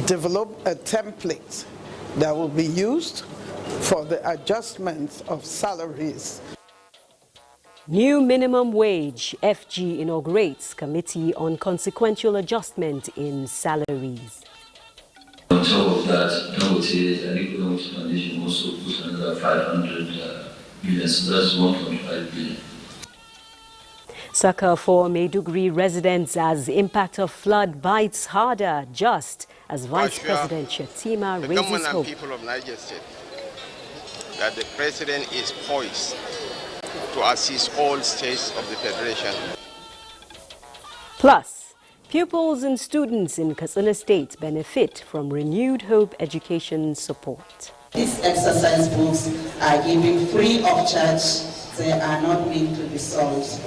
develop a template that will be used for the adjustment of salaries. New minimum wage. FG inaugurates committee on consequential adjustment in salaries. On top of that, Dangote and Economic Foundation also put another 500 million, so that's 1.5 billion. Succor for Maiduguri residents as impact of flood bites harder, just as Vice President Shettima raises hope. The government and people of Niger State that the President is poised to assist all states of the Federation. Plus, pupils and students in Katsina State benefit from renewed hope education support. These exercise books are given free of charge. They are not meant to be sold.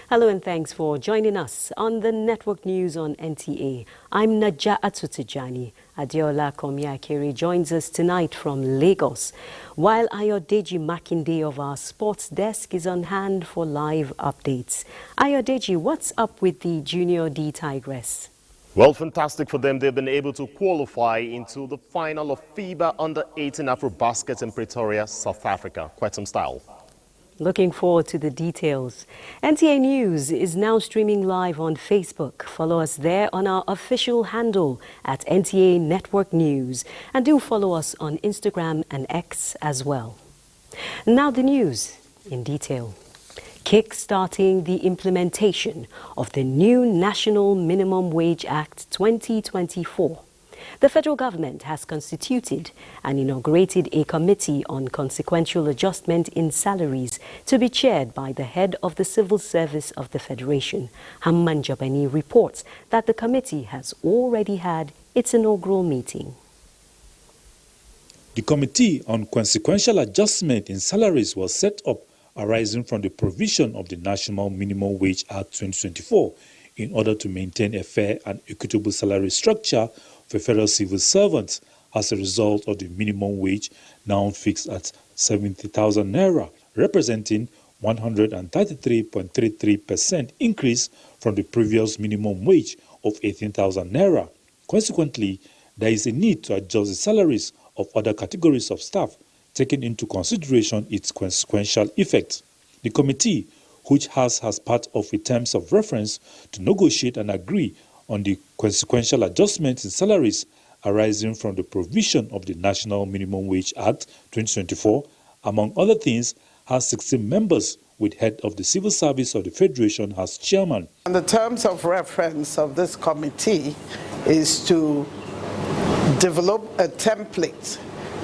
Hello and thanks for joining us on the Network News on NTA. I'm Naja Atutijani. Adeola Komiakere joins us tonight from Lagos, while Ayodeji Makinde of our sports desk is on hand for live updates. Ayodeji, what's up with the Junior D Tigress? Well, fantastic for them. They've been able to qualify into the final of FIBA Under-18 Afrobasket in Pretoria, South Africa. Quite some style. Looking forward to the details. NTA News is now streaming live on Facebook. Follow us there on our official handle at NTA Network News. And do follow us on Instagram and X as well. Now the news in detail. Kick-starting the implementation of the new National Minimum Wage Act 2024. The federal government has constituted and inaugurated a committee on consequential adjustment in salaries to be chaired by the head of the Civil Service of the Federation. Hamman Jabani reports that the committee has already had its inaugural meeting. The Committee on Consequential Adjustment in Salaries was set up arising from the provision of the National Minimum Wage Act 2024 in order to maintain a fair and equitable salary structure for federal civil servants as a result of the minimum wage now fixed at 70,000 naira, representing 133.33% increase from the previous minimum wage of 18,000 naira. Consequently, there is a need to adjust the salaries of other categories of staff, taking into consideration its consequential effect. The committee, which has as part of its terms of reference to negotiate and agree on the consequential adjustments in salaries arising from the provision of the National Minimum Wage Act 2024, among other things, has 16 members with head of the Civil Service of the Federation as chairman. And the terms of reference of this committee is to develop a template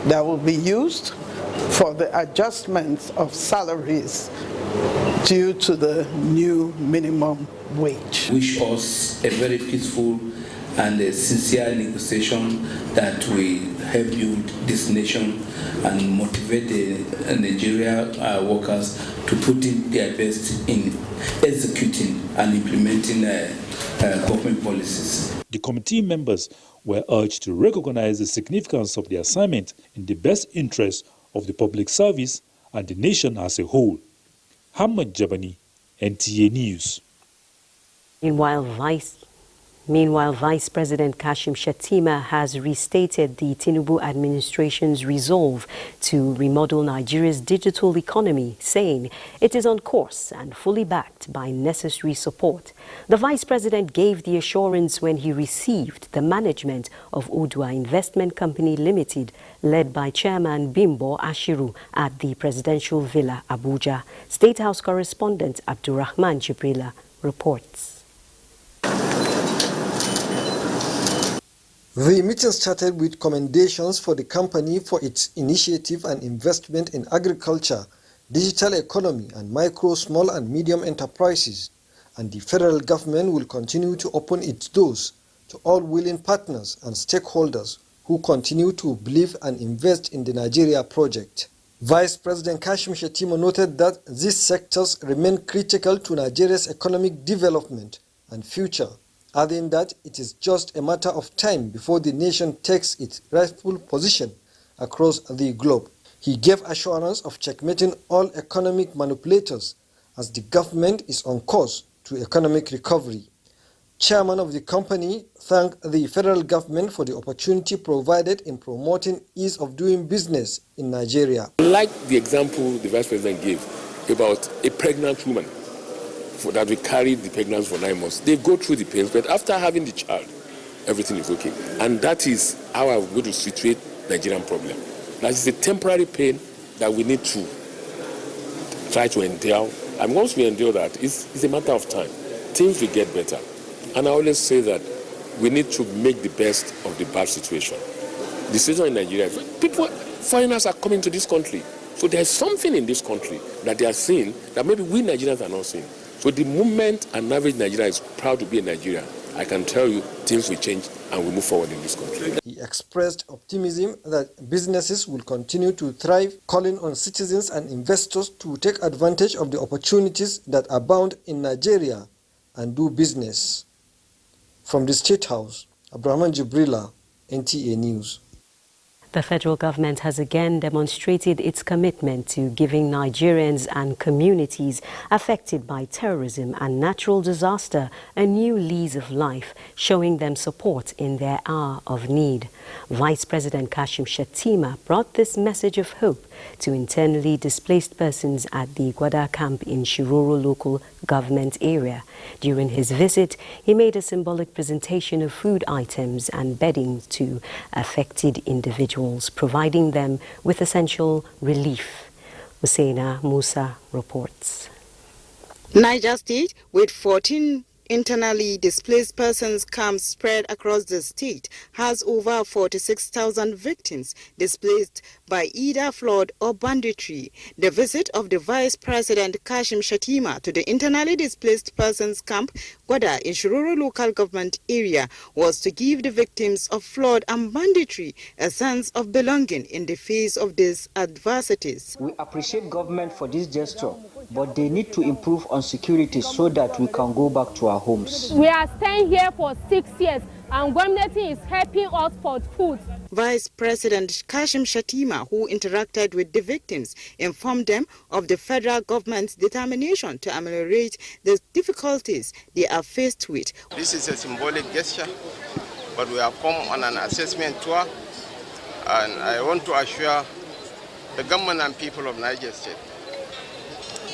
that will be used for the adjustment of salaries due to the new minimum wage. Wish us a very peaceful and a sincere negotiation that will help build this nation and motivate the Nigeria workers to put in their best in executing and implementing government policies. The committee members were urged to recognize the significance of the assignment in the best interest of the public service and the nation as a whole. Hamad Jabani, NTA News. Meanwhile, Vice President Kashim Shettima has restated the Tinubu administration's resolve to remodel Nigeria's digital economy, saying it is on course and fully backed by necessary support. The Vice President gave the assurance when he received the management of Odua Investment Company Limited, led by Chairman Bimbo Ashiru at the Presidential Villa, Abuja. State House correspondent Abdurrahman Jibrila reports. The meeting started with commendations for the company for its initiative and investment in agriculture, digital economy, and micro, small, and medium enterprises. And the federal government will continue to open its doors to all willing partners and stakeholders who continue to believe and invest in the Nigeria project. Vice President Kashim Shettima noted that these sectors remain critical to Nigeria's economic development and future, adding that it is just a matter of time before the nation takes its rightful position across the globe. He gave assurance of checkmating all economic manipulators as the government is on course to economic recovery. chairman of the company thanked the federal government for the opportunity provided in promoting ease of doing business in Nigeria. Like the example the Vice President gave about a pregnant woman that we carried the pregnancy for 9 months, they go through the pains, but after having the child, everything is okay. And that is how I'm going to situate Nigerian problem. That is a temporary pain that we need to try to endure. And once we endure that, it's a matter of time. Things will get better. And I always say that we need to make the best of the bad situation. The situation in Nigeria, foreigners are coming to this country. So there's something in this country that they are seeing that maybe we Nigerians are not seeing. So the moment an average Nigerian is proud to be a Nigerian, I can tell you things will change and we move forward in this country. He expressed optimism that businesses will continue to thrive, calling on citizens and investors to take advantage of the opportunities that abound in Nigeria and do business. From the State House, Abrahman Jibrila, NTA News. The federal government has again demonstrated its commitment to giving Nigerians and communities affected by terrorism and natural disaster a new lease of life, showing them support in their hour of need. Vice President Kashim Shettima brought this message of hope to internally displaced persons at the Gwada camp in Shiroro local government area. During his visit, he made a symbolic presentation of food items and bedding to affected individuals, providing them with essential relief. Husseina Musa reports. Niger State, with 14 internally displaced persons camps spread across the state, has over 46,000 victims displaced by either flood or banditry. The visit of the Vice President Kashim Shettima to the internally displaced persons camp, Gwada, in Shiroro local government area, was to give the victims of flood and banditry a sense of belonging in the face of these adversities. We appreciate government for this gesture, but they need to improve on security so that we can go back to our homes. We are staying here for 6 years and government is helping us for food. Vice President Kashim Shettima, who interacted with the victims, informed them of the federal government's determination to ameliorate the difficulties they are faced with. This is a symbolic gesture, but we have come on an assessment tour, and I want to assure the government and people of Niger State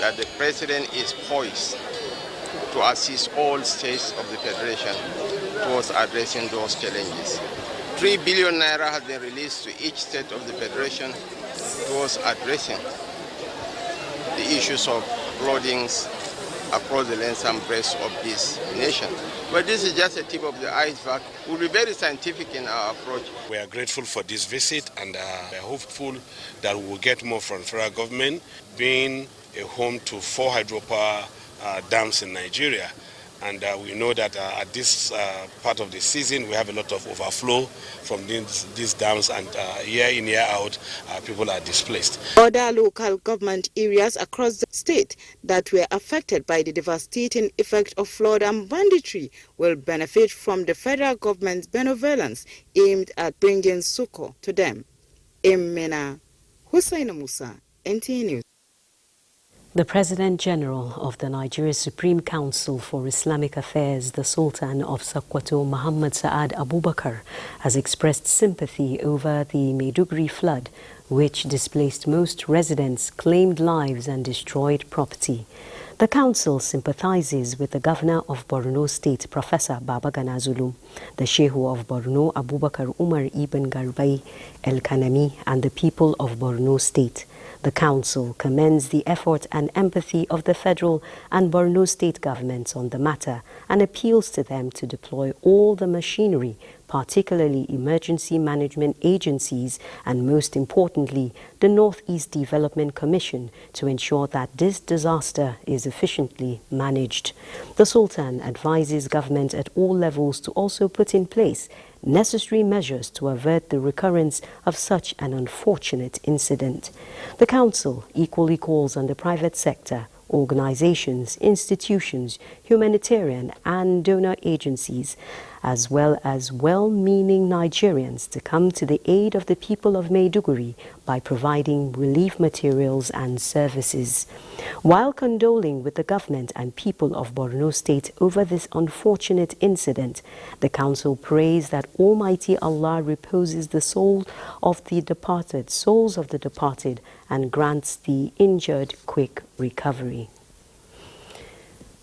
that the President is poised to assist all states of the Federation towards addressing those challenges. 3 billion naira has been released to each state of the Federation towards addressing the issues of floodings across the length and breadth of this nation. But this is just a tip of the iceberg. We'll be very scientific in our approach. We are grateful for this visit and are hopeful that we will get more from the federal government, being a home to 4 hydropower dams in Nigeria. And we know that at this part of the season, we have a lot of overflow from these dams, and year in, year out, people are displaced. Other local government areas across the state that were affected by the devastating effect of flood and banditry will benefit from the federal government's benevolence aimed at bringing succor to them. In Mina, Husseina Musa, NTA News. The President General of the Nigeria Supreme Council for Islamic Affairs, the Sultan of Sokoto, Muhammad Saad Abubakar, has expressed sympathy over the Maiduguri flood, which displaced most residents, claimed lives and destroyed property. The council sympathizes with the governor of Borno State, Professor Babagana Zulum, the Shehu of Borno, Abubakar Umar Ibn Garbai El-Kanami, and the people of Borno State. The council commends the effort and empathy of the federal and Borno state governments on the matter and appeals to them to deploy all the machinery, particularly emergency management agencies and, most importantly, the Northeast Development Commission, to ensure that this disaster is efficiently managed. The Sultan advises government at all levels to also put in place necessary measures to avert the recurrence of such an unfortunate incident. The Council equally calls on the private sector, organizations, institutions, humanitarian and donor agencies, as well as well-meaning Nigerians to come to the aid of the people of Maiduguri by providing relief materials and services. While condoling with the government and people of Borno State over this unfortunate incident, the council prays that Almighty Allah reposes the souls of the departed, and grants the injured quick recovery.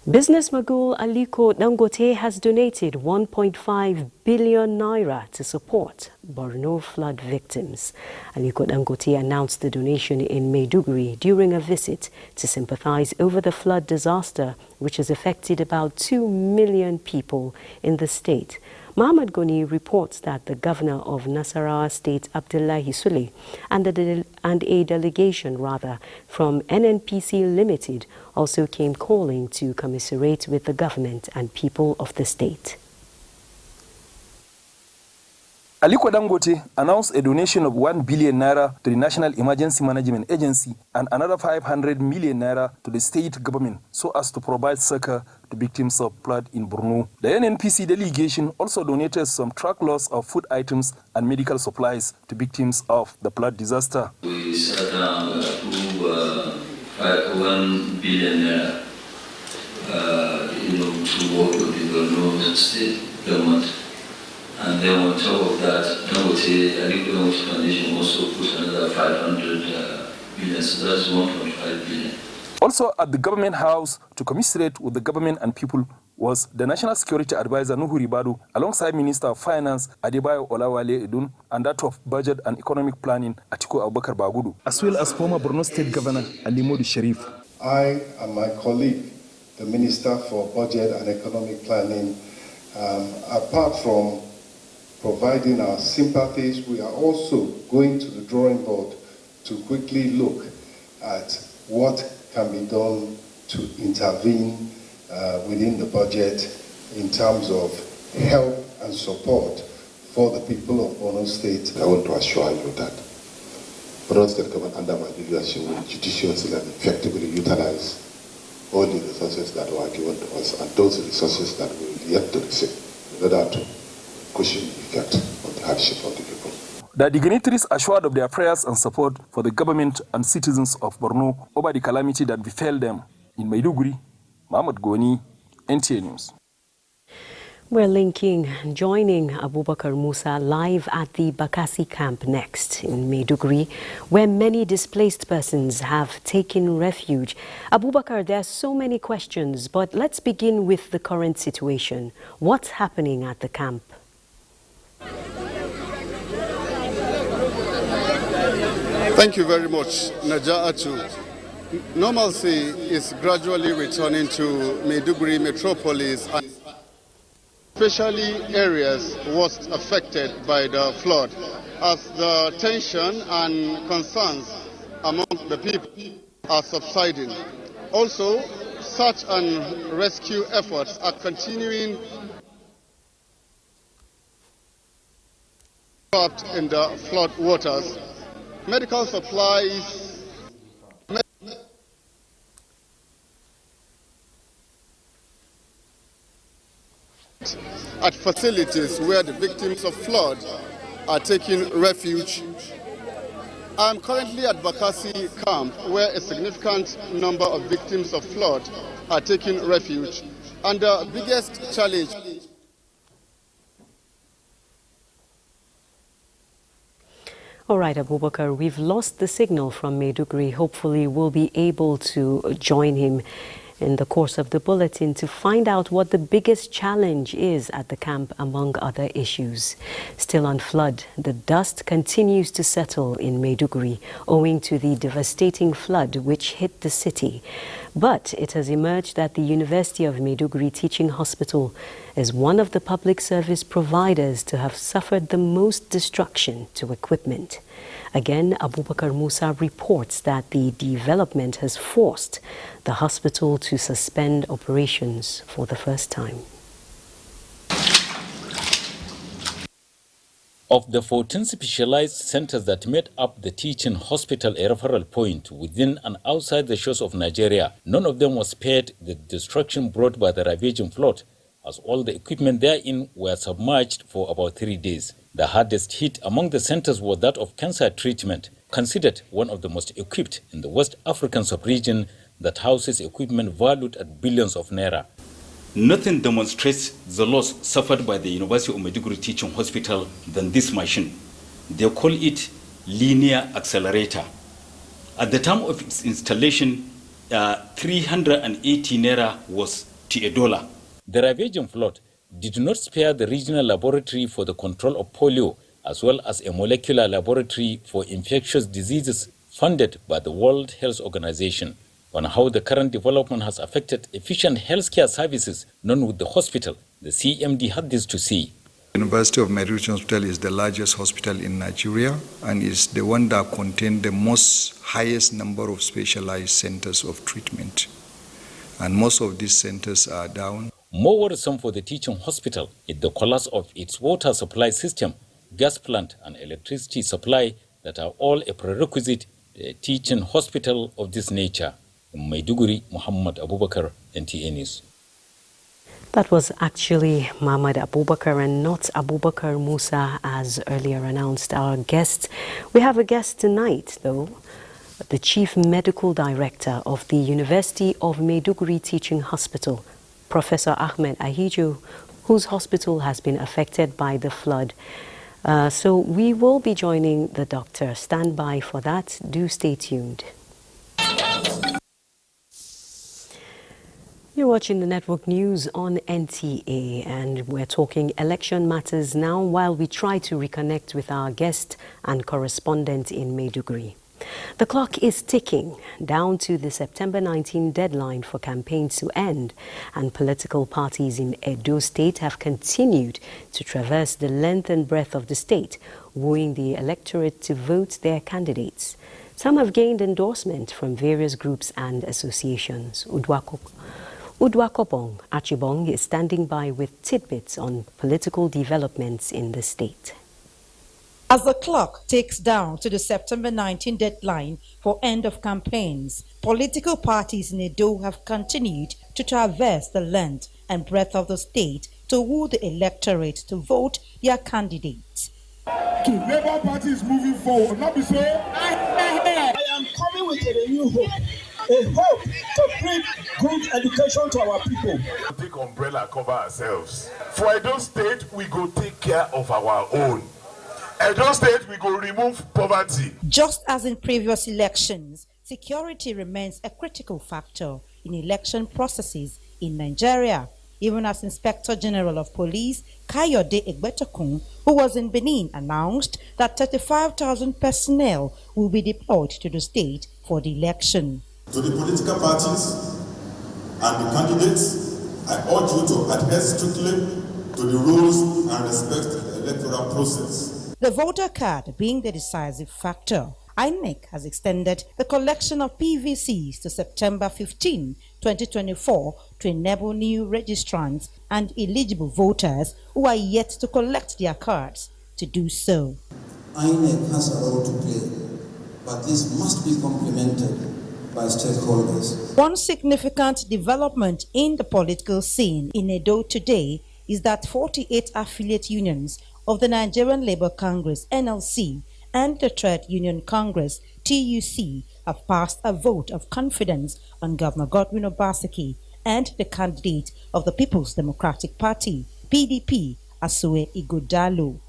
Business mogul Aliko Dangote has donated 1.5 billion naira to support Borno flood victims. Aliko Dangote announced the donation in Maiduguri during a visit to sympathize over the flood disaster, which has affected about 2 million people in the state. Muhammad Goni reports that the governor of Nasarawa State, Abdullahi Sule, and a delegation from NNPC Limited also came calling to commiserate with the government and people of the state. Aliko Dangote announced a donation of 1 billion naira to the National Emergency Management Agency and another 500 million naira to the state government so as to provide succor to victims of flood in Borno. The NNPC delegation also donated some truckloads of food items and medical supplies to victims of the flood disaster. We sat down to 1 billion naira, to work with the Borno state government. And then on top of that, Dangote, Aliko Dangote Foundation also put another 500 billion, so that's 1.5 billion. Also at the government house to commiserate with the government and people was the National Security Advisor Nuhu Ribadu alongside Minister of Finance Adebayo Olawale Edun and that of Budget and Economic Planning Atiku Abubakar Bagudu, as well as former Borno State Governor Ali Modu Sharif. I and my colleague, the Minister for Budget and Economic Planning, apart from providing our sympathies, we are also going to the drawing board to quickly look at what can be done to intervene within the budget in terms of help and support for the people of Borno State. I want to assure you that Borno State government under my leadership will judiciously and effectively utilize all the resources that were given to us and those resources that we will yet to receive in order to cushion the effect of the hardship of the people. The dignitaries assured of their prayers and support for the government and citizens of Borno over the calamity that befell them. In Maiduguri, Muhammad Goni, NTA News. We're joining Abubakar Musa live at the Bakassi camp next in Maiduguri, where many displaced persons have taken refuge. Abubakar, there are so many questions, but let's begin with the current situation. What's happening at the camp? Thank you very much, Naja'atu. Normalcy is gradually returning to Maiduguri metropolis, especially areas worst affected by the flood, as the tension and concerns among the people are subsiding. Also, search and rescue efforts are continuing trapped in the flood waters. Medical supplies at facilities where the victims of flood are taking refuge. I'm currently at Bakassi camp, where a significant number of victims of flood are taking refuge. And the biggest challenge All right, Abubakar, we've lost the signal from Maiduguri. Hopefully we'll be able to join him in the course of the bulletin to find out what the biggest challenge is at the camp, among other issues. Still on flood, the dust continues to settle in Maiduguri owing to the devastating flood which hit the city. But it has emerged that the University of Maiduguri Teaching Hospital is one of the public service providers to have suffered the most destruction to equipment. Again, Abubakar Musa reports that the development has forced the hospital to suspend operations for the first time. Of the 14 specialized centers that made up the teaching hospital a referral point within and outside the shores of Nigeria, none of them was spared the destruction brought by the ravaging flood, as all the equipment therein were submerged for about 3 days. The hardest hit among the centers was that of cancer treatment, considered one of the most equipped in the West African sub-region that houses equipment valued at billions of naira. Nothing demonstrates the loss suffered by the University of Maiduguri Teaching Hospital than this machine. They call it linear accelerator. At the time of its installation, 380 naira was to $1. The ravaging flood did not spare the regional laboratory for the control of polio, as well as a molecular laboratory for infectious diseases funded by the World Health Organization. On how the current development has affected efficient healthcare services, none with the hospital, the CMD had this to say. The University of Maiduguri Hospital is the largest hospital in Nigeria and is the one that contains the highest number of specialized centers of treatment. And most of these centers are down. More worrisome for the teaching hospital is the collapse of its water supply system, gas plant, and electricity supply that are all a prerequisite to a teaching hospital of this nature. Maiduguri, Muhammad Abubakar, NTA News. That was actually Muhammad Abubakar and not Abubakar Musa, as earlier announced. Our guest, we have a guest tonight, though, the Chief Medical Director of the University of Maiduguri Teaching Hospital, Professor Ahmed Ahiju, whose hospital has been affected by the flood. So we will be joining the doctor. Stand by for that. Do stay tuned. You're watching the network news on NTA, and we're talking election matters now while we try to reconnect with our guest and correspondent in Maiduguri. The clock is ticking down to the September 19 deadline for campaigns to end, and political parties in Edo State have continued to traverse the length and breadth of the state, wooing the electorate to vote their candidates. Some have gained endorsement from various groups and associations. Udwakopong Achibong is standing by with tidbits on political developments in the state. As the clock ticks down to the September 19 deadline for end of campaigns, political parties in Edo have continued to traverse the length and breadth of the state to woo the electorate to vote their candidates. Labour Party is moving forward, not be so. I am coming with a new hope. A hope to bring good education to our people. Take umbrella, cover ourselves. For Edo State, we go take care of our own. Edo State, we go remove poverty. Just as in previous elections, security remains a critical factor in election processes in Nigeria, even as Inspector General of Police Kayode Egbetokun, who was in Benin, announced that 35,000 personnel will be deployed to the state for the election. To the political parties and the candidates, I urge you to adhere strictly to the rules and respect the electoral process. The voter card being the decisive factor, INEC has extended the collection of PVCs to September 15, 2024 to enable new registrants and eligible voters who are yet to collect their cards to do so. INEC has a role to play, but this must be complemented by stakeholders. One significant development in the political scene in Edo today is that 48 affiliate unions of the Nigerian Labour Congress (NLC) and the Trade Union Congress (TUC) have passed a vote of confidence on Governor Godwin Obaseki and the candidate of the People's Democratic Party (PDP), Asue Ighodalo.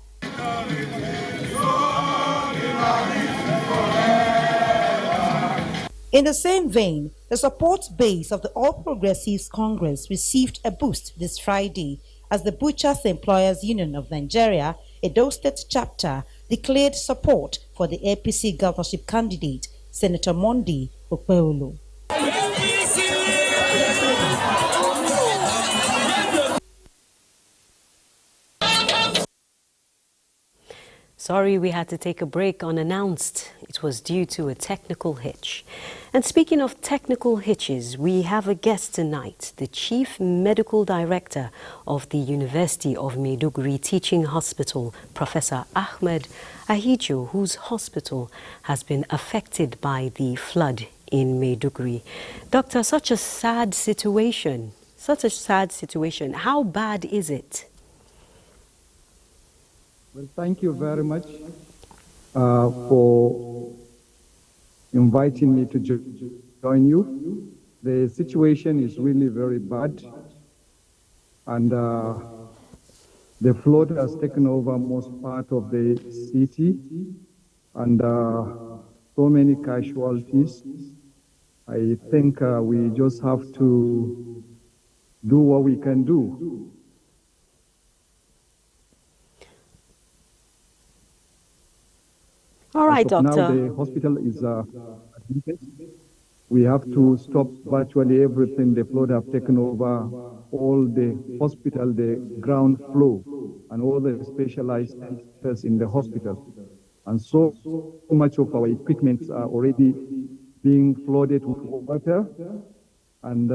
In the same vein, the support base of the All Progressives Congress received a boost this Friday as the Butchers Employers Union of Nigeria, Edo State Chapter, declared support for the APC governorship candidate, Senator Monday Okpeolo. Sorry, we had to take a break unannounced. It was due to a technical hitch. And speaking of technical hitches, we have a guest tonight, the Chief Medical Director of the University of Maiduguri Teaching Hospital, Professor Ahmed Ahijo, whose hospital has been affected by the flood in Maiduguri. Doctor, such a sad situation. How bad is it? Well, thank you very much for inviting me to join you. The situation is really very bad, and the flood has taken over most part of the city, and so many casualties. I think we just have to do what we can do. All right, Doctor. Now the hospital is admitted. We have to stop virtually everything. The flood have taken over all the hospital, the ground floor, and all the specialized centers in the hospital. And so much of our equipment are already being flooded with water. And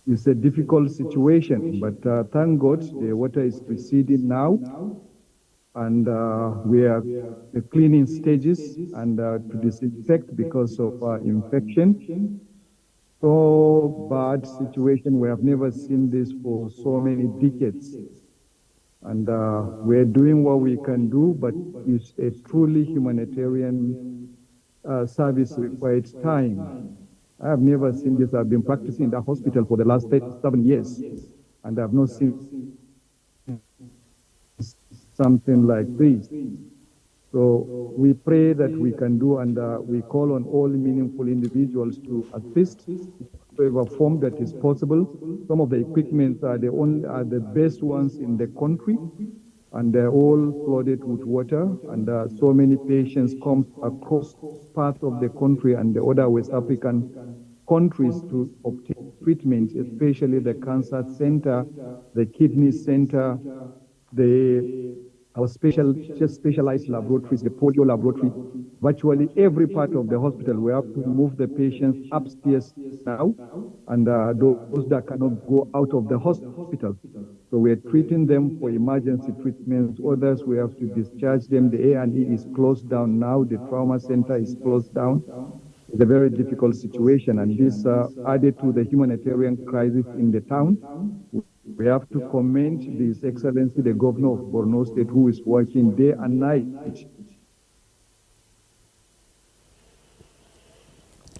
it's a difficult situation, but thank God the water is receding now. And we are the cleaning stages and to disinfect because of infection. So bad situation. We have never seen this for so many decades. And we're doing what we can do, but it's a truly humanitarian service requires time. I have never seen this. I've been practicing in the hospital for the last 7 years, and I've not seen something like this. So we pray that we can do, and we call on all meaningful individuals to assist whatever form that is possible. Some of the equipment are the best ones in the country, and they're all flooded with water, and so many patients come across parts of the country and the other West African countries to obtain treatment, especially the cancer center, the kidney center, our specialized laboratories, the polio laboratory, virtually every part of the hospital. We have to move the patients upstairs now, and those that cannot go out of the hospital. So we're treating them for emergency treatments. Others, we have to discharge them. The A&E is closed down now. The trauma center is closed down. It's a very difficult situation, and this added to the humanitarian crisis in the town. We have to commend His Excellency, the Governor of Borno State, who is working day and night.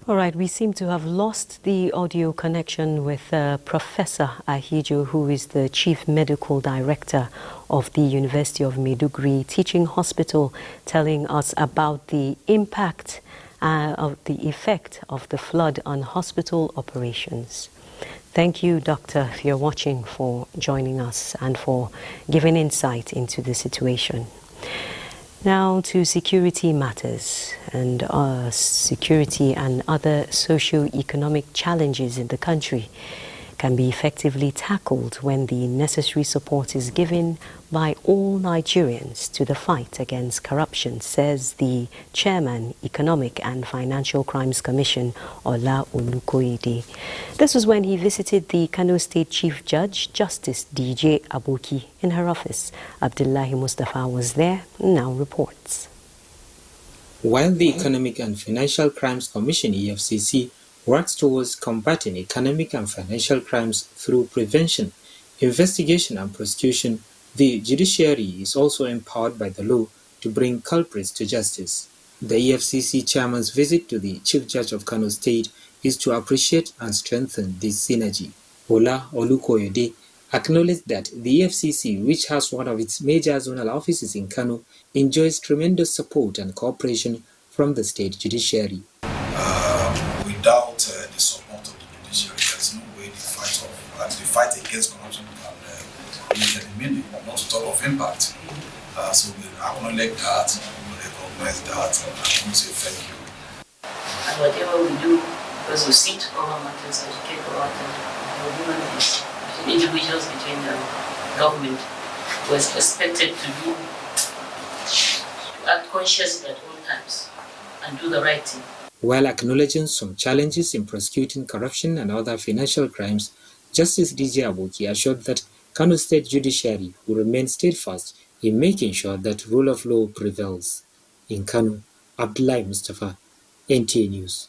All right, we seem to have lost the audio connection with Professor Ahijo, who is the Chief Medical Director of the University of Maiduguri Teaching Hospital, telling us about the impact of the effect of the flood on hospital operations. Thank you, Doctor, if you're watching, for joining us and for giving insight into the situation. Now to security matters, and security and other socio-economic challenges in the country can be effectively tackled when the necessary support is given by all Nigerians to the fight against corruption, says the Chairman, Economic and Financial Crimes Commission, Ola Olukoyede. This was when he visited the Kano State Chief Judge, Justice DJ Aboki, in her office. Abdullahi Mustafa was there, now reports. While the Economic and Financial Crimes Commission, EFCC, works towards combating economic and financial crimes through prevention, investigation and prosecution, the judiciary is also empowered by the law to bring culprits to justice. The EFCC chairman's visit to the Chief Judge of Kano State is to appreciate and strengthen this synergy. Ola Olukoyede acknowledged that the EFCC, which has one of its major zonal offices in Kano, enjoys tremendous support and cooperation from the state judiciary. Without the support of the judiciary, there's no way the fight against corruption can make any meaning, not to talk of impact. So we acknowledge that, we recognize that, and we say thank you. And whatever we do, because we sit over matters, educate about human rights, individuals between the government, was expected to do act consciously at all times and do the right thing. While acknowledging some challenges in prosecuting corruption and other financial crimes, Justice DJ Aboki assured that Kano State Judiciary will remain steadfast in making sure that rule of law prevails. In Kano, Abdullahi Mustafa, NTA News.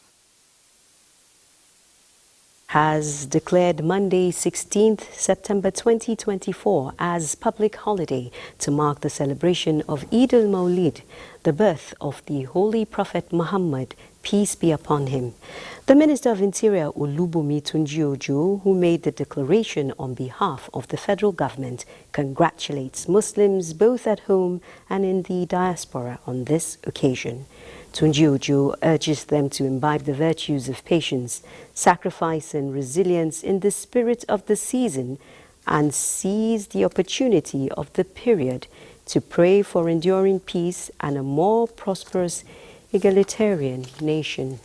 Has declared Monday, 16th September 2024 as public holiday to mark the celebration of Eid al-Mawlid, the birth of the Holy Prophet Muhammad, peace be upon him. The Minister of Interior, Olubunmi Tunji-Ojo, who made the declaration on behalf of the federal government, congratulates Muslims both at home and in the diaspora on this occasion. Tunji-Ojo urges them to imbibe the virtues of patience, sacrifice and resilience in the spirit of the season and seize the opportunity of the period to pray for enduring peace and a more prosperous, egalitarian nation.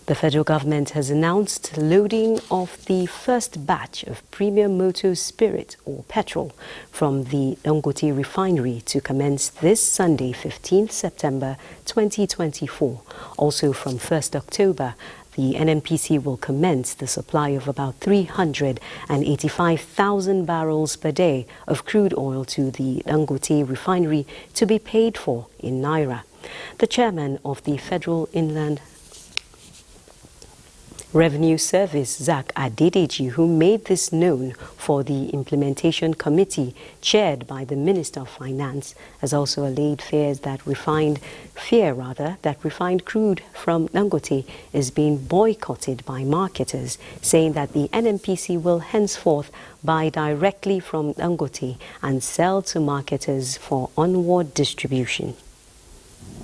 The federal government has announced loading of the first batch of premium motor spirit or petrol from the Dangote refinery to commence this Sunday, 15th September 2024. Also from 1st October, the NNPC will commence the supply of about 385,000 barrels per day of crude oil to the Dangote refinery to be paid for in Naira. The chairman of the Federal Inland Revenue Service, Zach Adedeji, who made this known for the implementation committee chaired by the Minister of Finance, has also allayed fears that refined crude from Dangote is being boycotted by marketers, saying that the NNPC will henceforth buy directly from Dangote and sell to marketers for onward distribution.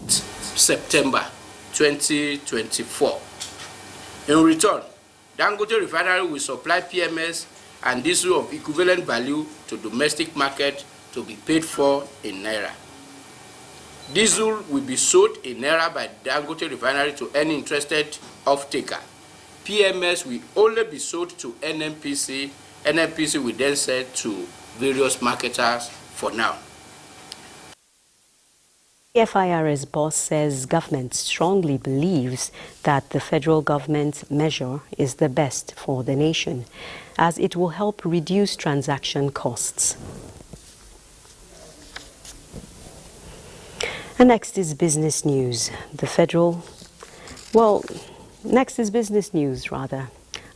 September 2024. In return, Dangote Refinery will supply PMS and diesel of equivalent value to domestic market to be paid for in Naira. Diesel will be sold in Naira by Dangote Refinery to any interested off-taker. PMS will only be sold to NNPC. NNPC will then sell to various marketers for now. The FIR's boss says government strongly believes that the federal government measure is the best for the nation, as it will help reduce transaction costs. And next is business news.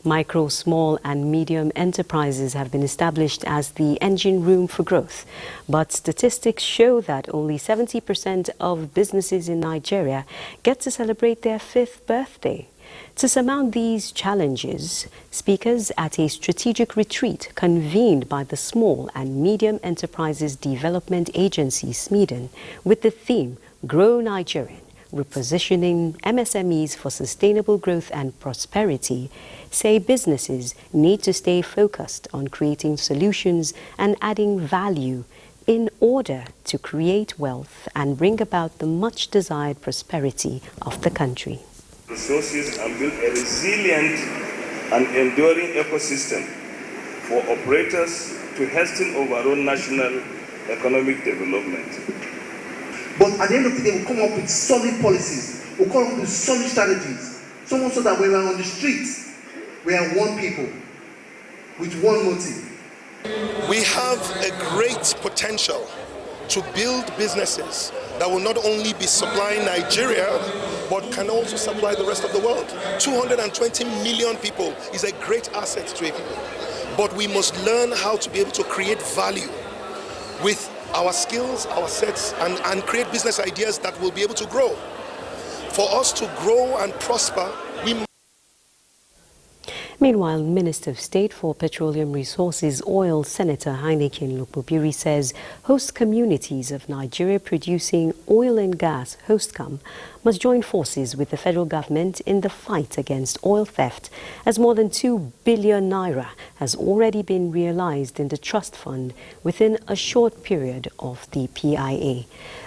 Micro, small and medium enterprises have been established as the engine room for growth. But statistics show that only 70% of businesses in Nigeria get to celebrate their 5th birthday. To surmount these challenges, speakers at a strategic retreat convened by the Small and Medium Enterprises Development Agency, SMEDEN, with the theme Grow Nigerian, repositioning MSMEs for sustainable growth and prosperity, say businesses need to stay focused on creating solutions and adding value in order to create wealth and bring about the much desired prosperity of the country. Resources and build a resilient and enduring ecosystem for operators to hasten overall national economic development. But at the end of the day, we'll come up with solid policies, we'll come up with solid strategies, so much so that when we're on the streets, we are one people with one motive. We have a great potential to build businesses that will not only be supplying Nigeria, but can also supply the rest of the world. 220 million people is a great asset to a people. But we must learn how to be able to create value with our skills, our sets, and create business ideas that will be able to grow. For us to grow and prosper, we Meanwhile, Minister of State for Petroleum Resources, Oil, Senator Heineken Lukpobiri says host communities of Nigeria producing oil and gas, HOSTCOM, must join forces with the federal government in the fight against oil theft, as more than 2 billion naira has already been realized in the trust fund within a short period of the PIA.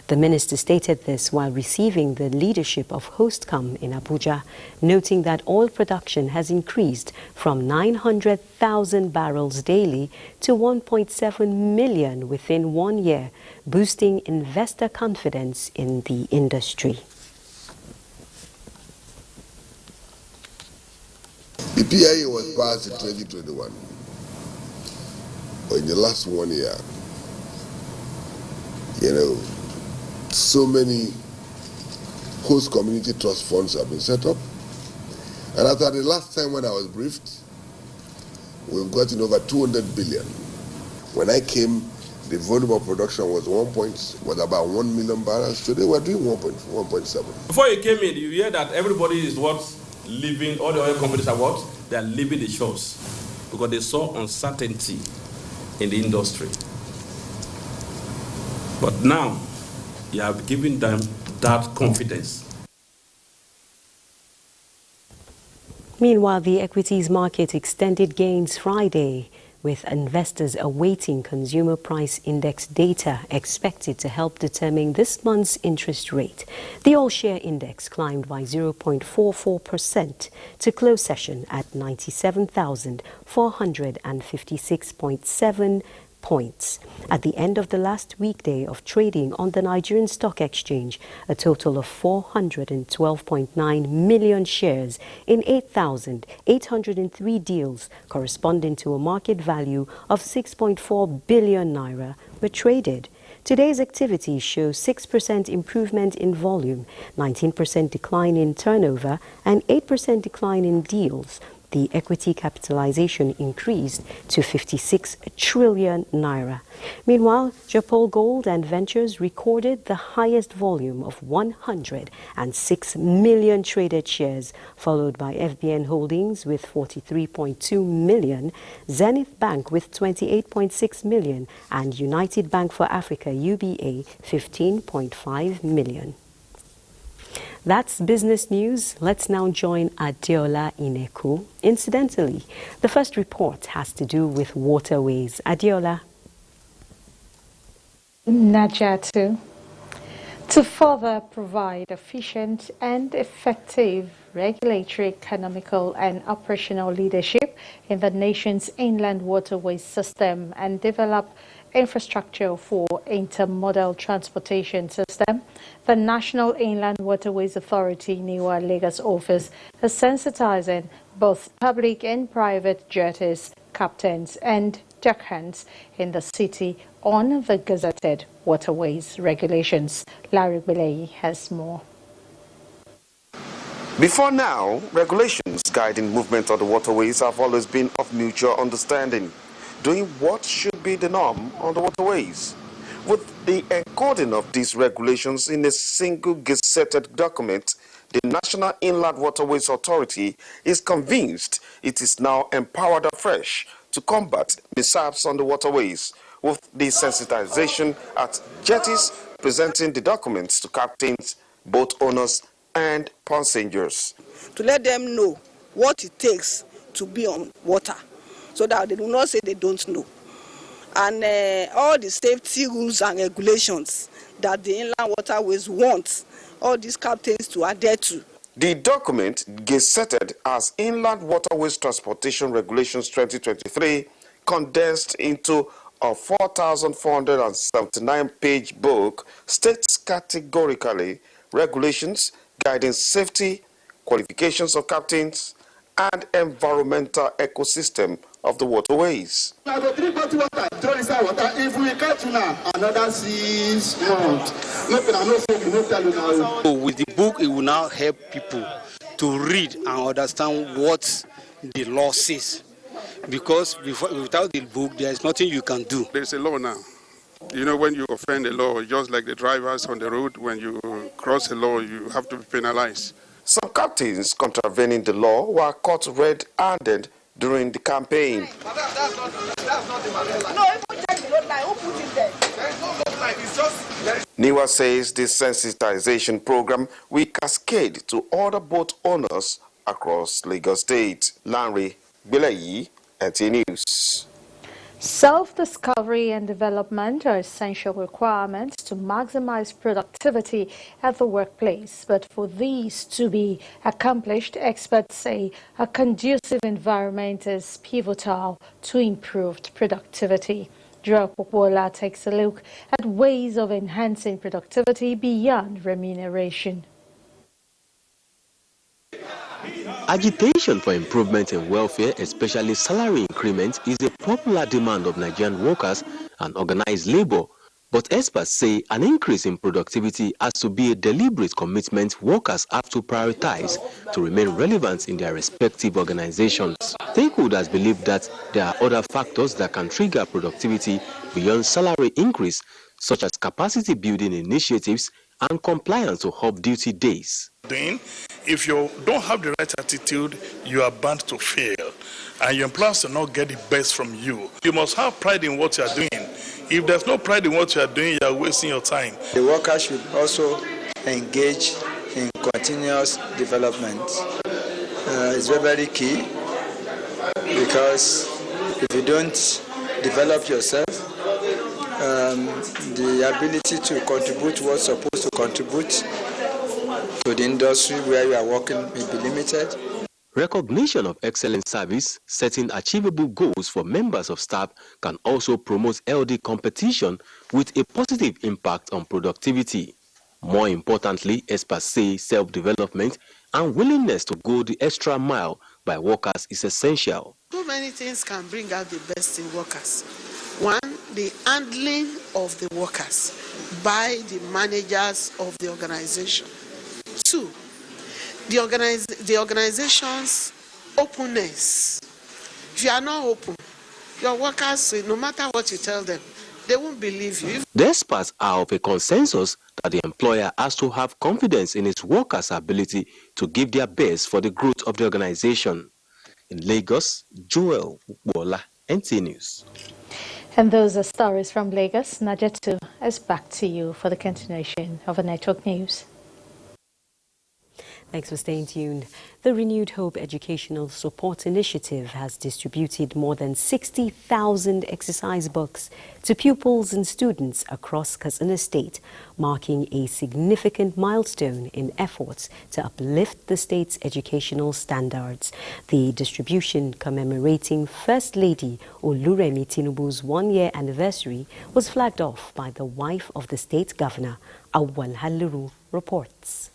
The minister stated this while receiving the leadership of HostCom in Abuja, noting that oil production has increased from 900,000 barrels daily to 1.7 million within 1 year, boosting investor confidence in the industry. The PIA was passed in 2021. But in the last 1 year, so many host community trust funds have been set up. And after the last time when I was briefed, we've gotten over 200 billion. When I came, the volume of production was about 1 million barrels. Today we're doing 1.7. Before you came in, you hear that everybody is leaving, all the oil companies are they are leaving the shores because they saw uncertainty in the industry. But now, you have given them that confidence. Meanwhile, the equities market extended gains Friday, with investors awaiting consumer price index data expected to help determine this month's interest rate. The all-share index climbed by 0.44% to close session at 97,456.7 points. At the end of the last weekday of trading on the Nigerian Stock Exchange, a total of 412.9 million shares in 8,803 deals, corresponding to a market value of 6.4 billion naira, were traded. Today's activity shows 6% improvement in volume, 19% decline in turnover, and 8% decline in deals. The equity capitalization increased to 56 trillion naira. Meanwhile, Japol Gold and Ventures recorded the highest volume of 106 million traded shares, followed by FBN Holdings with 43.2 million, Zenith Bank with 28.6 million, and United Bank for Africa UBA 15.5 million. That's business news. Let's now join Adeola Ineku. Incidentally, the first report has to do with waterways. Adeola. Najatu. To further provide efficient and effective regulatory, economical, and operational leadership in the nation's inland waterways system and develop infrastructure for intermodal transportation system, the National Inland Waterways Authority NIWA Lagos office is sensitizing both public and private jetties, captains, and deckhands in the city on the gazetted waterways regulations. Larry Bilei has more. Before now, regulations guiding movement of the waterways have always been of mutual understanding, doing what should be the norm on the waterways. With the encoding of these regulations in a single gazetted document, the National Inland Waterways Authority is convinced it is now empowered afresh to combat mishaps on the waterways, with the sensitization at jetties presenting the documents to captains, boat owners, and passengers. To let them know what it takes to be on water, so that they do not say they don't know. And all the safety rules and regulations that the inland waterways want all these captains to adhere to. The document, gazetted as Inland Waterways Transportation Regulations 2023, condensed into a 4,479-page book, states categorically regulations guiding safety, qualifications of captains, and environmental ecosystem of the waterways. If we catch now another 6 months, with the book, it will now help people to read and understand what the law says. Because without the book, there is nothing you can do. There's a law now. You know, when you offend a law, just like the drivers on the road, when you cross a law, you have to be penalized. Some captains contravening the law were caught red-handed during the campaign. NIWA says this sensitization program will cascade to other boat owners across Lagos State. Larry Bilei, NTA News. Self-discovery and development are essential requirements to maximize productivity at the workplace. But for these to be accomplished, experts say a conducive environment is pivotal to improved productivity. Joe Popola takes a look at ways of enhancing productivity beyond remuneration. Agitation for improvement in welfare, especially salary increment, is a popular demand of Nigerian workers and organized labor. But experts say an increase in productivity has to be a deliberate commitment workers have to prioritize to remain relevant in their respective organizations. Stakeholders believe that there are other factors that can trigger productivity beyond salary increase, such as capacity building initiatives and compliance to off-duty days. If you don't have the right attitude, you are bound to fail, and your employers will not get the best from you. You must have pride in what you are doing. If there's no pride in what you are doing, you are wasting your time. The worker should also engage in continuous development. It's very, very key, because if you don't develop yourself, the ability to contribute what's supposed to contribute to the industry where you are working may be limited. Recognition of excellent service, setting achievable goals for members of staff can also promote healthy competition with a positive impact on productivity. More importantly, experts say self-development and willingness to go the extra mile by workers is essential. So many things can bring out the best in workers. One, the handling of the workers by the managers of the organization. Two, the organization's openness. If you are not open, your workers, no matter what you tell them, they won't believe you. The experts are of a consensus that the employer has to have confidence in its workers' ability to give their best for the growth of the organization. In Lagos, Joel Bola, NTA News. And those are stories from Lagos. Najetu is back to you for the continuation of the network news. Thanks for staying tuned. The Renewed Hope Educational Support Initiative has distributed more than 60,000 exercise books to pupils and students across Katsina State, marking a significant milestone in efforts to uplift the state's educational standards. The distribution commemorating First Lady Oluremi Tinubu's one-year anniversary was flagged off by the wife of the state governor. Awal Haliru reports.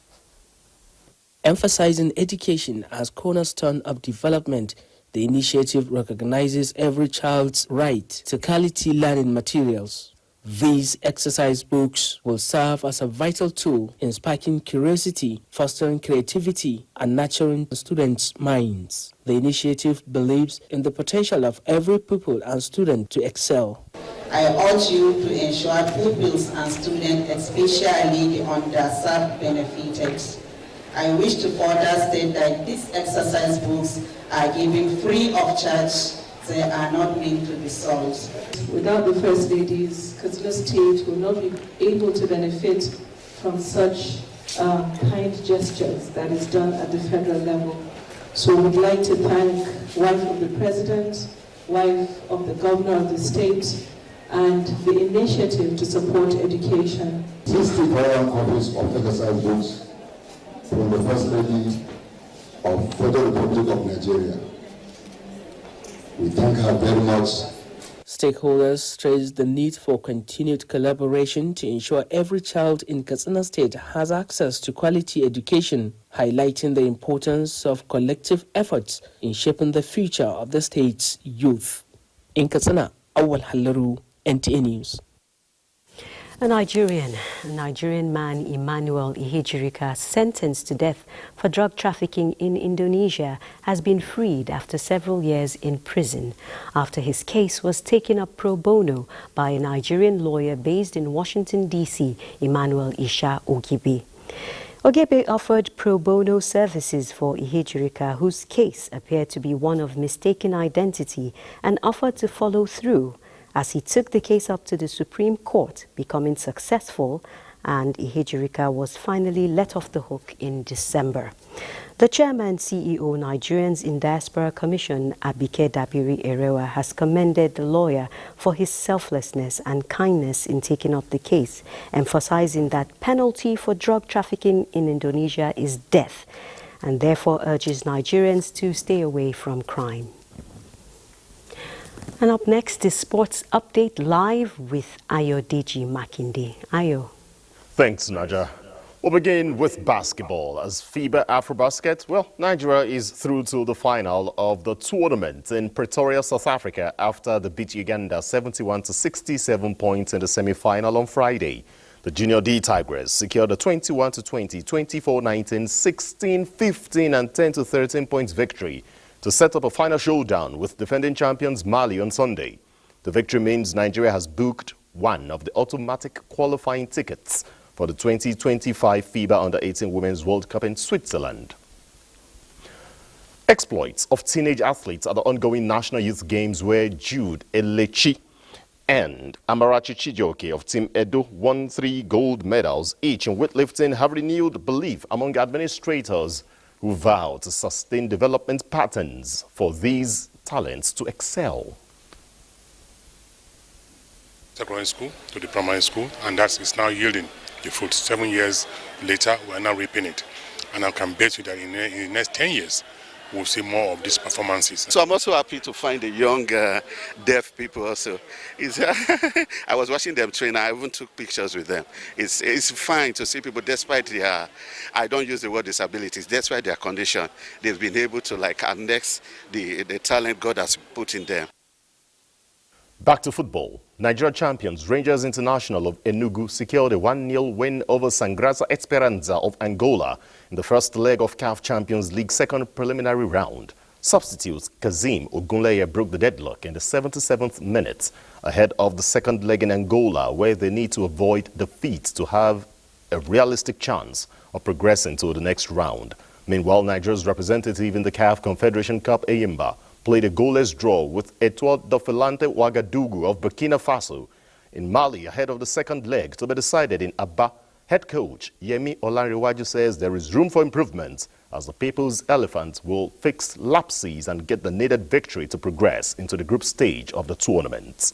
Emphasizing education as cornerstone of development, the initiative recognizes every child's right to quality learning materials. These exercise books will serve as a vital tool in sparking curiosity, fostering creativity, and nurturing students' minds. The initiative believes in the potential of every pupil and student to excel. I urge you to ensure pupils and students, especially the underserved, benefited. I wish to further state that these exercise books are given free of charge. They are not meant to be sold. Without the First Ladies, Katsina State will not be able to benefit from such kind gestures that is done at the federal level. So we would like to thank wife of the President, wife of the Governor of the state, and the initiative to support education. 60,000 copies of exercise books from the First Lady of Federal Republic of Nigeria. We thank her very much. Stakeholders stress the need for continued collaboration to ensure every child in Katsina State has access to quality education, highlighting the importance of collective efforts in shaping the future of the state's youth. In Katsina, Awal Halaru, NTA News. A Nigerian man, Emmanuel Ihejirika, sentenced to death for drug trafficking in Indonesia, has been freed after several years in prison, after his case was taken up pro bono by a Nigerian lawyer based in Washington, D.C., Emmanuel Isha Ogebe. Ogebe offered pro bono services for Ihejirika, whose case appeared to be one of mistaken identity, and offered to follow through as he took the case up to the Supreme Court, becoming successful and Ihejirika was finally let off the hook in December. The chairman CEO Nigerians in Diaspora Commission, Abike Dabiri Erewa, has commended the lawyer for his selflessness and kindness in taking up the case, emphasizing that penalty for drug trafficking in Indonesia is death, and therefore urges Nigerians to stay away from crime. And up next is Sports Update Live with Ayodeji Makinde. Ayo. Thanks, Naja. We'll begin with basketball. As FIBA Afrobasket, well, Nigeria is through to the final of the tournament in Pretoria, South Africa, after they beat Uganda 71-67 points in the semi-final on Friday. The Junior D Tigers secured a 21-20, 24-19, 16-15 and 10-13 points victory to set up a final showdown with defending champions Mali on Sunday. The victory means Nigeria has booked one of the automatic qualifying tickets for the 2025 FIBA Under-18 Women's World Cup in Switzerland. Exploits of teenage athletes at the ongoing National Youth Games where Jude Elechi and Amarachi Chijioke of Team Edo won 3 gold medals each in weightlifting have renewed belief among administrators who vow to sustain development patterns for these talents to excel. Secondary school to the primary school, and that is now yielding the fruit. 7 years later, we are now reaping it. And I can bet you that in the next 10 years, we'll see more of these performances. So I'm also happy to find the young deaf people also. I was watching them train. I even took pictures with them. It's fine to see people, despite their, I don't use the word disabilities, despite their condition, they've been able to annex the talent God has put in them. Back to football. Nigeria champions Rangers International of Enugu secured a 1-0 win over Sangrasa Esperanza of Angola in the first leg of CAF Champions League second preliminary round. Substitute Kazim Ogunleye broke the deadlock in the 77th minute ahead of the second leg in Angola, where they need to avoid defeat to have a realistic chance of progressing to the next round. Meanwhile, Nigeria's representative in the CAF Confederation Cup, Eyimba, played a goalless draw with Etoile Dofilante Ouagadougou of Burkina Faso in Mali ahead of the second leg to be decided in Aba. Head coach Yemi Olanrewaju says there is room for improvement as the People's Elephants will fix lapses and get the needed victory to progress into the group stage of the tournament.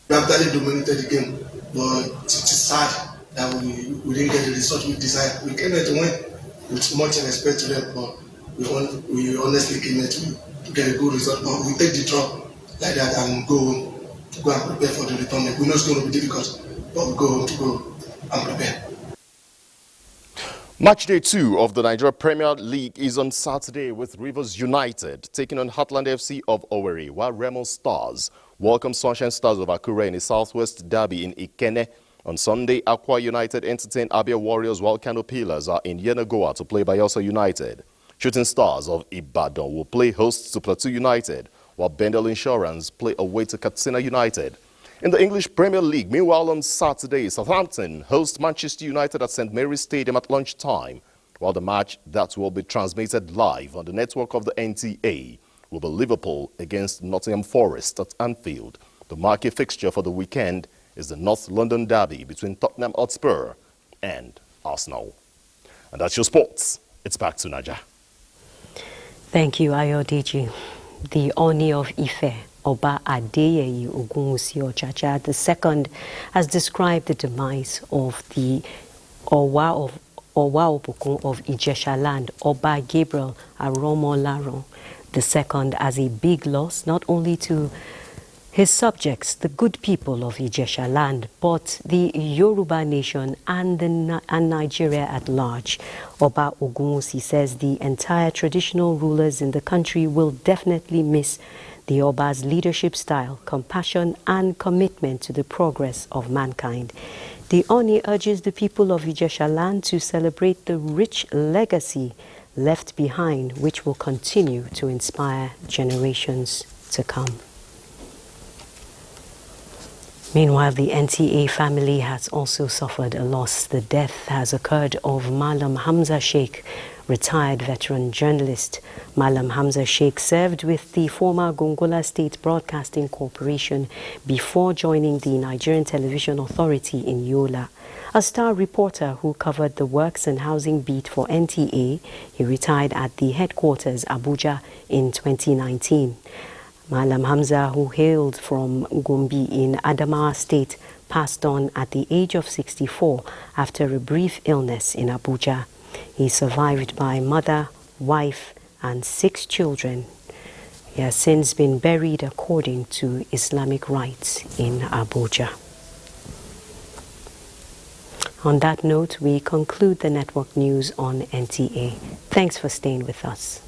We have barely dominated the game, but it's sad that we didn't get the result we desired. We came here to win with much respect to them, but we honestly came here to get a good result. But we take the draw like that and go and prepare for the return. We know it's going to be difficult, but we go and prepare. Match day 2 of the Nigeria Premier League is on Saturday with Rivers United taking on Heartland FC of Owerri, while Remo Stars welcome Sunshine Stars of Akure in a Southwest derby in Ikenne. On Sunday, Akwa United entertain Abia Warriors, while Kano Pillars are in Yenagoa to play Bayelsa United. Shooting Stars of Ibadan will play hosts to Plateau United, while Bendel Insurance play away to Katsina United. In the English Premier League, meanwhile on Saturday, Southampton host Manchester United at St. Mary's Stadium at lunchtime, while the match that will be transmitted live on the network of the NTA will be Liverpool against Nottingham Forest at Anfield. The marquee fixture for the weekend is the North London derby between Tottenham Hotspur and Arsenal. And that's your sports. It's back to Naja. Thank you, Ayodeji. The Oni of Ife, Oba Adeyeye Ogunwusi Ojaja II, has described the demise of the Owa Obokun of Ijesha land, Oba Gabriel Aromolaron II, as a big loss, not only to his subjects, the good people of Ijesha land, but the Yoruba nation and Nigeria at large. Oba Ogunwusi says the entire traditional rulers in the country will definitely miss the Oba's leadership style, compassion and commitment to the progress of mankind. The Oni urges the people of Ijesha land to celebrate the rich legacy left behind, which will continue to inspire generations to come. Meanwhile, the NTA family has also suffered a loss. The death has occurred of Malam Hamza Sheikh, retired veteran journalist. Malam Hamza Sheikh served with the former Gongola State Broadcasting Corporation before joining the Nigerian Television Authority in Yola. A star reporter who covered the works and housing beat for NTA, he retired at the headquarters, Abuja, in 2019. Malam Hamza, who hailed from Gombe in Adamawa State, passed on at the age of 64 after a brief illness in Abuja. He is survived by mother, wife, and 6 children. He has since been buried according to Islamic rites in Abuja. On that note, we conclude the network news on NTA. Thanks for staying with us.